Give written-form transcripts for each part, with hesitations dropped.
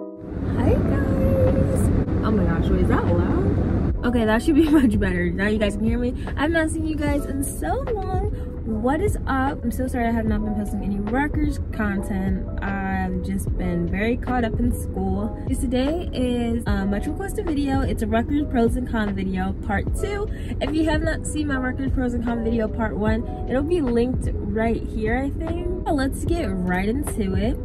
Hi guys! Oh my gosh, wait, is that loud? Okay, that should be much better. Now you guys can hear me. I've not seen you guys in so long. What is up? I'm so sorry I have not been posting any Rutgers content. I've just been very caught up in school. Today is a much requested video. It's a Rutgers pros and cons video part 2. If you have not seen my Rutgers pros and cons video part 1, it'll be linked right here, I think. Let's get right into it.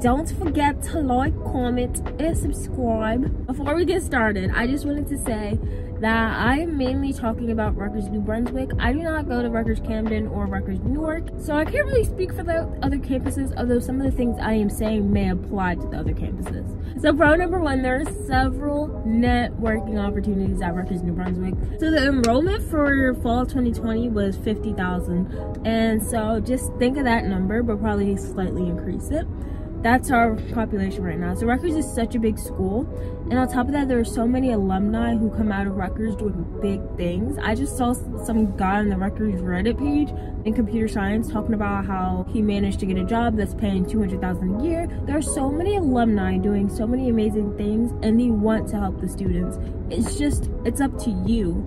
Don't forget to like, comment, and subscribe. Before we get started, I just wanted to say that I'm mainly talking about Rutgers New Brunswick. I do not go to Rutgers Camden or Rutgers Newark, so I can't really speak for the other campuses, although some of the things I am saying may apply to the other campuses. So pro number 1, there are several networking opportunities at Rutgers New Brunswick. So the enrollment for fall 2020 was 50,000, and so just think of that number, but probably slightly increase it. That's our population right now. So Rutgers is such a big school, and on top of that, there are so many alumni who come out of Rutgers doing big things. I just saw some guy on the Rutgers Reddit page in computer science talking about how he managed to get a job that's paying $200,000 a year. There are so many alumni doing so many amazing things, and they want to help the students. It's up to you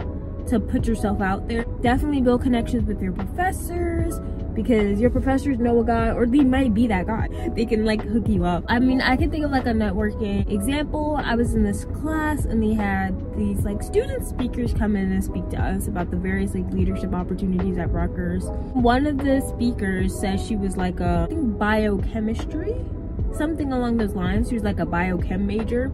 to put yourself out there. Definitely build connections with your professors, because your professors know a guy, or they might be that guy. They can like hook you up. I mean, I can think of like a networking example. I was in this class and they had these like student speakers come in and speak to us about the various like leadership opportunities at Rutgers. One of the speakers said she was like I think biochemistry, something along those lines. She was like a biochem major.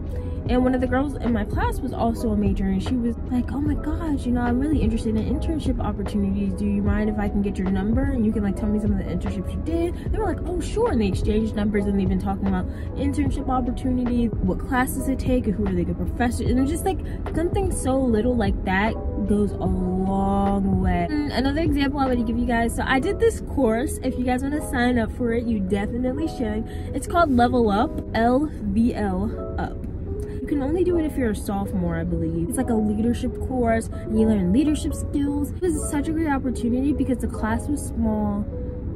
And one of the girls in my class was also a major, and she was like, oh my gosh, you know, I'm really interested in internship opportunities. Do you mind if I can get your number and you can like tell me some of the internships you did? They were like, oh sure, and they exchanged numbers, and they've been talking about internship opportunities, what classes they take, and who are they good professors, and it was just like something so little like that goes a long way. Another example I would give you guys, so I did this course. If you guys want to sign up for it, you definitely should. It's called Level Up, LVL Up. You can only do it if you're a sophomore, I believe. It's like a leadership course, and you learn leadership skills. It was such a great opportunity because the class was small.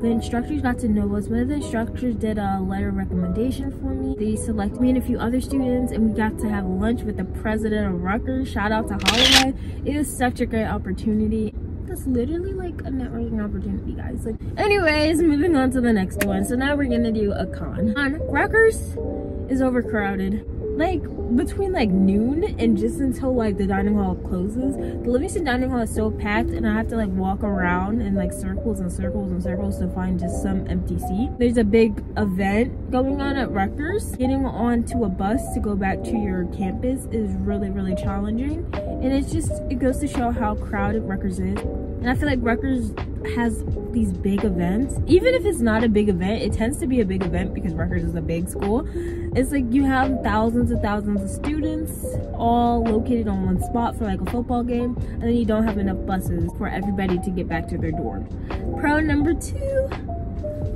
The instructors got to know us. One of the instructors did a letter of recommendation for me. They selected me and a few other students, and we got to have lunch with the president of Rutgers. Shout out to Holloway. It was such a great opportunity. That's literally like a networking opportunity, guys. Like, anyways, moving on to the next one. So now we're gonna do a con. Rutgers is overcrowded. Like between like noon and just until like the dining hall closes, the Livingston dining hall is so packed, and I have to like walk around in like circles and circles and circles to find just some empty seat. There's a big event going on at Rutgers. Getting onto a bus to go back to your campus is really challenging, and it goes to show how crowded Rutgers is. And I feel like Rutgers has these big events. Even if it's not a big event, it tends to be a big event because Rutgers is a big school. It's like you have thousands and thousands of students all located on one spot for like a football game, and then you don't have enough buses for everybody to get back to their dorm. Pro number 2,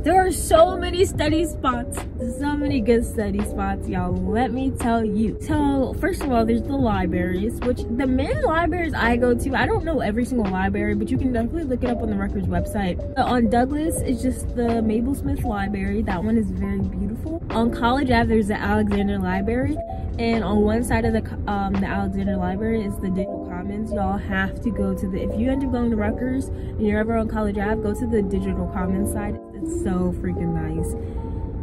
there are so many study spots. So many good study spots, y'all, let me tell you. So first of all, there's the libraries, which the main libraries I go to, I don't know every single library, but you can definitely look it up on the Rutgers website. On Douglas, it's just the Mabel Smith Library. That one is very beautiful. On College Ave, there's the Alexander Library, and on one side of the Alexander Library is the Digital Commons. Y'all have to go to if you end up going to Rutgers and you're ever on College Ave, go to the Digital Commons side. It's so freaking nice.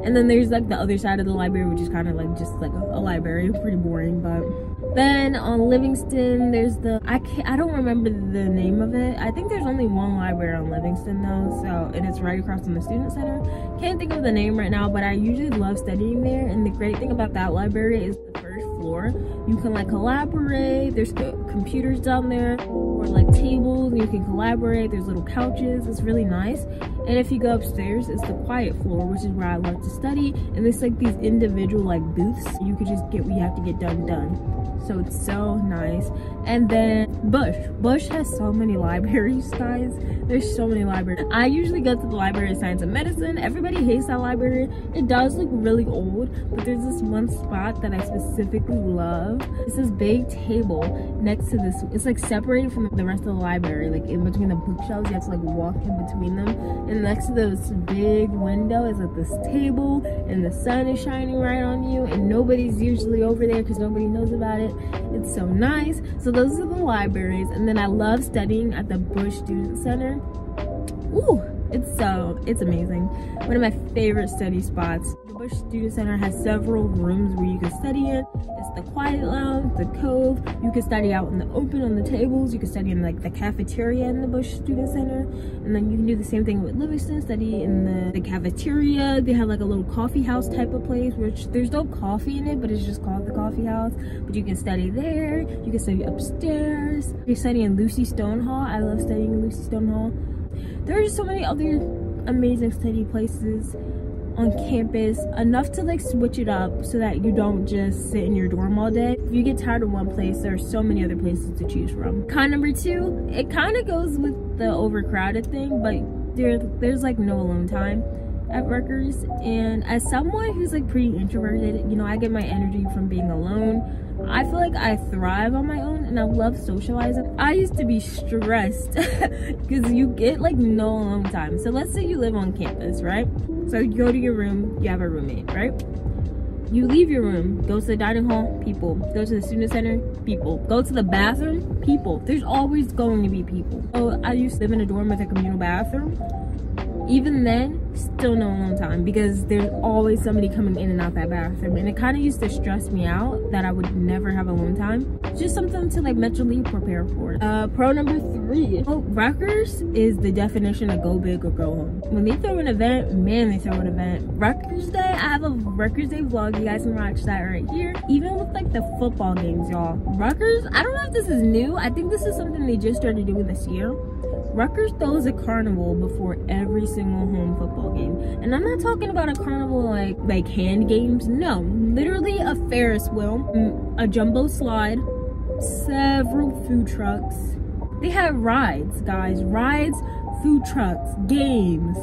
And then there's like the other side of the library, which is kind of like just like a library, pretty boring. But then on Livingston, there's I don't remember the name of it. I think there's only one library on Livingston though, and it's right across from the student center. Can't think of the name right now, but I usually love studying there. And the great thing about that library is the first floor, you can like collaborate. There's computers down there, or like tables, and you can collaborate. There's little couches. It's really nice. And if you go upstairs, it's the quiet floor, which is where I love to study. And there's like these individual like booths. You could just get what you have to get done. So it's so nice. And then Bush has so many libraries, guys. There's so many libraries. I usually go to the Library of Science and Medicine. Everybody hates that library. It does look really old, but there's this one spot that I specifically love. It's this big table next to this. It's like separated from the rest of the library, like in between the bookshelves. You have to like walk in between them, and and next to this big window is like this table, and the sun is shining right on you, and nobody's usually over there because nobody knows about it. It's so nice. So those are the libraries. And then I love studying at the Bush Student Center. Ooh, it's amazing. One of my favorite study spots. The Bush Student Center has several rooms where you can study in. It's the quiet lounge, the cove. You can study out in the open on the tables. You can study in like the cafeteria in the Bush Student Center. And then you can do the same thing with Livingston, study in the cafeteria. They have like a little coffee house type of place, which there's no coffee in it, but it's just called the coffee house. But you can study there. You can study upstairs. You study in Lucy Stone Hall. I love studying in Lucy Stone Hall. There are just so many other amazing study places on campus, enough to like switch it up so that you don't just sit in your dorm all day. If you get tired of one place, there are so many other places to choose from. Con number 2, it kind of goes with the overcrowded thing, but there's like no alone time at Rutgers. And as someone who's like pretty introverted, you know, I get my energy from being alone. I feel like I thrive on my own, and I love socializing. I used to be stressed because you get like no alone time. So let's say you live on campus, right? So you go to your room, you have a roommate, right? You leave your room, go to the dining hall, people. Go to the student center, people. Go to the bathroom, people. There's always going to be people. So I used to live in a dorm with a communal bathroom. Even then, still no alone time because there's always somebody coming in and out that bathroom, and it kind of used to stress me out that I would never have alone time. Just something to like mentally prepare for. Pro number 3. Well, Rutgers is the definition of go big or go home. When they throw an event, man, they throw an event. Rutgers Day, I have a Rutgers Day vlog. You guys can watch that right here. Even with like the football games, y'all. Rutgers, I don't know if this is new. I think this is something they just started doing this year. Rutgers throws a carnival before every single home football game. And I'm not talking about a carnival like hand games. No, literally a Ferris wheel, a jumbo slide, several food trucks. They have rides, guys. Rides, food trucks, games,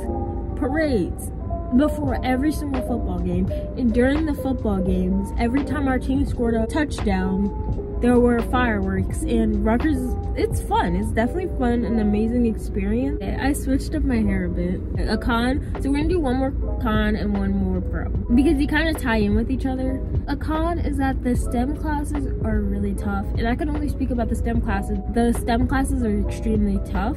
parades before every single football game. And during the football games, every time our team scored a touchdown, there were fireworks. And Rutgers, it's fun. It's definitely fun, an amazing experience. I switched up my hair a bit. A con, so we're gonna do one more con and one more pro because they kind of tie in with each other. A con is that the STEM classes are really tough, and I can only speak about the STEM classes. The STEM classes are extremely tough.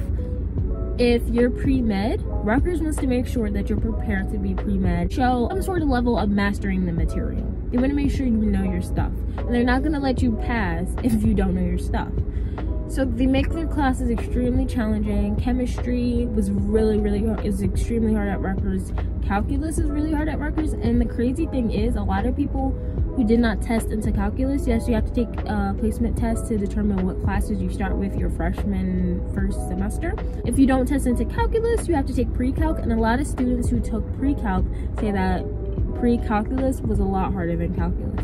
If you're pre-med, Rutgers wants to make sure that you're prepared to be pre-med. Show some sort of level of mastering the material. They want to make sure you know your stuff. And they're not going to let you pass if you don't know your stuff. So they make their classes extremely challenging. Chemistry was really hard. It's extremely hard at Rutgers. Calculus is really hard at Rutgers. And the crazy thing is, a lot of people who did not test into calculus, yes, you have to take a placement test to determine what classes you start with your freshman first semester. If you don't test into calculus, you have to take pre-calc, and a lot of students who took pre-calc say that pre-calculus was a lot harder than calculus.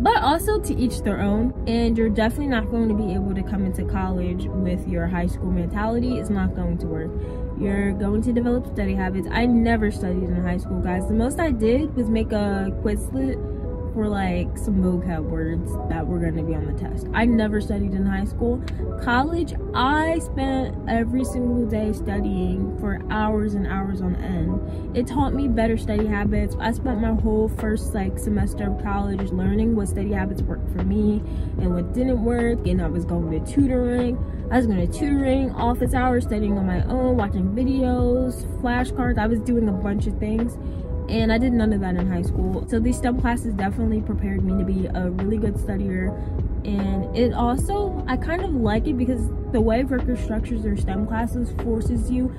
But also, to each their own, and you're definitely not going to be able to come into college with your high school mentality. It's not going to work. You're going to develop study habits. I never studied in high school, guys. The most I did was make a Quizlet for like some vocab words that were going to be on the test. I never studied in high school. College, I spent every single day studying for hours and hours on end. It taught me better study habits. I spent my whole first semester of college learning what study habits worked for me and what didn't work, and I was going to tutoring. I was going to tutoring, office hours, studying on my own, watching videos, flashcards. I was doing a bunch of things. And I did none of that in high school. So these STEM classes definitely prepared me to be a really good studier. And it also, I kind of like it because the way Rutgers structures their STEM classes forces you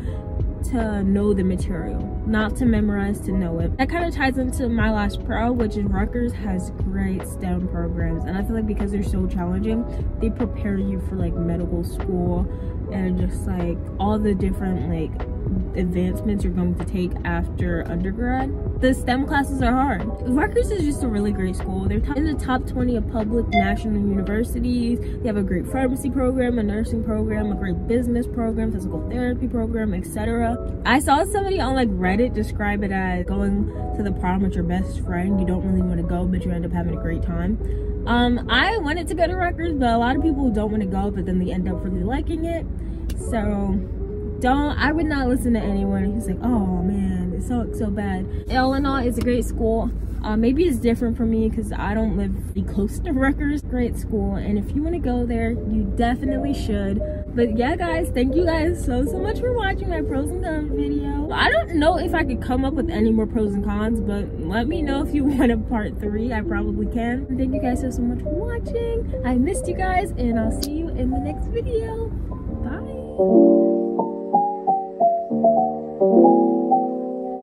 to know the material, not to memorize, to know it. That kind of ties into my last pro, which is Rutgers has great STEM programs. And I feel like because they're so challenging, they prepare you for like medical school and just like all the different like advancements you're going to take after undergrad. The STEM classes are hard. Rutgers is just a really great school. They're in the top 20 of public national universities. They have a great pharmacy program, a nursing program, a great business program, physical therapy program, etc. I saw somebody on like Reddit describe it as going to the prom with your best friend. You don't really want to go, but you end up having a great time. I wanted to go to Rutgers, but a lot of people don't want to go, but then they end up really liking it. So I would not listen to anyone who's like, oh man, it sucks so bad. All in all, it's a great school. Maybe it's different for me because I don't live close to Rutgers. Great school, and if you want to go there, you definitely should. But yeah, guys, thank you guys so much for watching my pros and cons video. I don't know if I could come up with any more pros and cons, but let me know if you want a part 3. I probably can. And thank you guys so much for watching. I missed you guys, and I'll see you in the next video. Bye.